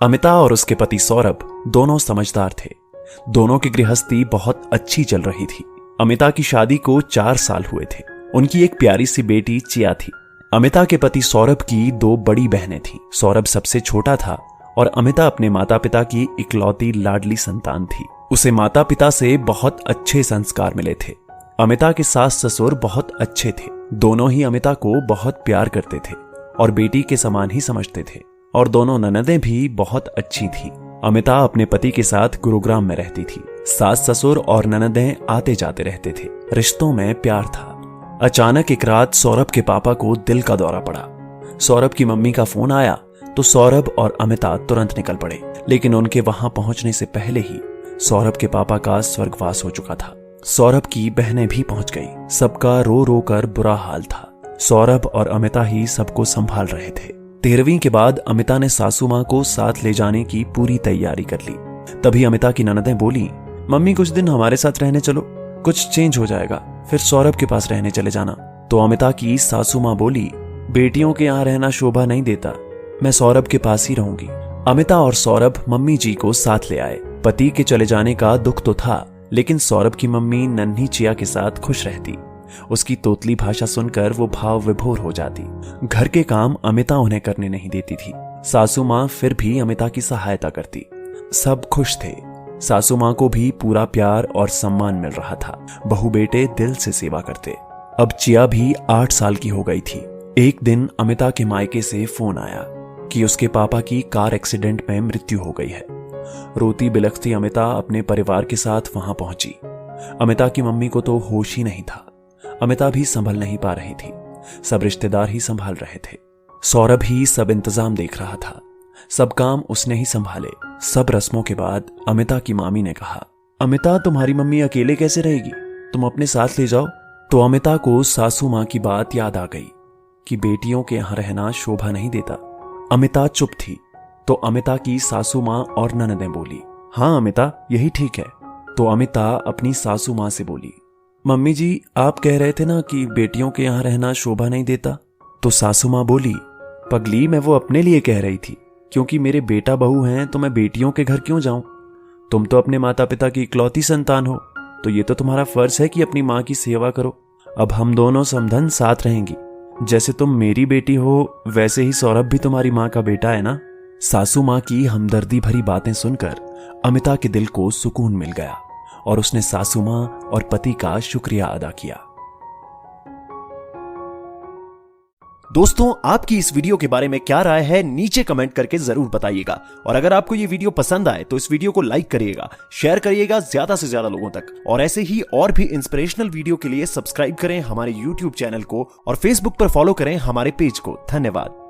अमिता और उसके पति सौरभ दोनों समझदार थे। दोनों की गृहस्थी बहुत अच्छी चल रही थी। अमिता की शादी को 4 साल हुए थे। उनकी एक प्यारी सी बेटी चिया थी। अमिता के पति सौरभ की 2 बड़ी बहनें थीं। सौरभ सबसे छोटा था और अमिता अपने माता पिता की इकलौती लाडली संतान थी। उसे माता पिता से बहुत अच्छे संस्कार मिले थे। अमिता के सास ससुर बहुत अच्छे थे। दोनों ही अमिता को बहुत प्यार करते थे और बेटी के समान ही समझते थे। और दोनों ननदें भी बहुत अच्छी थी। अमिता अपने पति के साथ गुरुग्राम में रहती थी। सास ससुर और ननदें आते जाते रहते थे। रिश्तों में प्यार था। अचानक एक रात सौरभ के पापा को दिल का दौरा पड़ा। सौरभ की मम्मी का फोन आया तो सौरभ और अमिता तुरंत निकल पड़े। लेकिन उनके वहां पहुंचने से पहले ही सौरभ के पापा का स्वर्गवास हो चुका था। सौरभ की बहनें भी पहुंच गई। सबका रो रो कर बुरा हाल था। सौरभ और अमिता ही सबको संभाल रहे थे। 13वीं के बाद अमिता ने सासू मां को साथ ले जाने की पूरी तैयारी कर ली। तभी अमिता की ननदें बोली, मम्मी कुछ दिन हमारे साथ रहने चलो, कुछ चेंज हो जाएगा, फिर सौरभ के पास रहने चले जाना। तो अमिता की सासू मां बोली, बेटियों के यहाँ रहना शोभा नहीं देता, मैं सौरभ के पास ही रहूंगी। अमिता और सौरभ मम्मी जी को साथ ले आए। पति के चले जाने का दुख तो था, लेकिन सौरभ की मम्मी नन्ही चिया के साथ खुश रहती। उसकी तोतली भाषा सुनकर वो भाव विभोर हो जाती। घर के काम अमिता उन्हें करने नहीं देती थी। सासू मां फिर भी अमिता की सहायता करती। सब खुश थे। सासू मां को भी पूरा प्यार और सम्मान मिल रहा था। बहू बेटे दिल से सेवा करते। अब चिया भी 8 साल की हो गई थी। एक दिन अमिता के मायके से फोन आया कि उसके पापा की कार एक्सीडेंट में मृत्यु हो गई है। रोती बिलखती अमिता अपने परिवार के साथ वहां पहुंची। अमिता की मम्मी को तो होश ही नहीं था। अमिता भी संभल नहीं पा रही थी। सब रिश्तेदार ही संभाल रहे थे। सौरभ ही सब इंतजाम देख रहा था। सब काम उसने ही संभाले। सब रस्मों के बाद अमिता की मामी ने कहा, अमिता तुम्हारी मम्मी अकेले कैसे रहेगी, तुम अपने साथ ले जाओ। तो अमिता को सासू मां की बात याद आ गई कि बेटियों के यहां रहना शोभा नहीं देता। अमिता चुप थी। तो अमिता की सासू मां और ननदें बोली, हाँ अमिता यही ठीक है। तो अमिता अपनी सासू मां से बोली, मम्मी जी आप कह रहे थे ना कि बेटियों के यहां रहना शोभा नहीं देता। तो सासू मां बोली, पगली मैं वो अपने लिए कह रही थी, क्योंकि मेरे बेटा बहू हैं तो मैं बेटियों के घर क्यों जाऊं। तुम तो अपने माता पिता की इकलौती संतान हो, तो ये तो तुम्हारा फर्ज है कि अपनी मां की सेवा करो। अब हम दोनों समधन साथ रहेंगी। जैसे तुम मेरी बेटी हो वैसे ही सौरभ भी तुम्हारी मां का बेटा है ना। सासू मां की हमदर्दी भरी बातें सुनकर अमिता के दिल को सुकून मिल गया और उसने सासू मां और पति का शुक्रिया अदा किया। दोस्तों आपकी इस वीडियो के बारे में क्या राय है नीचे कमेंट करके जरूर बताइएगा। और अगर आपको ये वीडियो पसंद आए तो इस वीडियो को लाइक करिएगा, शेयर करिएगा ज्यादा से ज्यादा लोगों तक। और ऐसे ही और भी इंस्पिरेशनल वीडियो के लिए सब्सक्राइब करें हमारे YouTube चैनल को और Facebook पर फॉलो करें हमारे पेज को। धन्यवाद।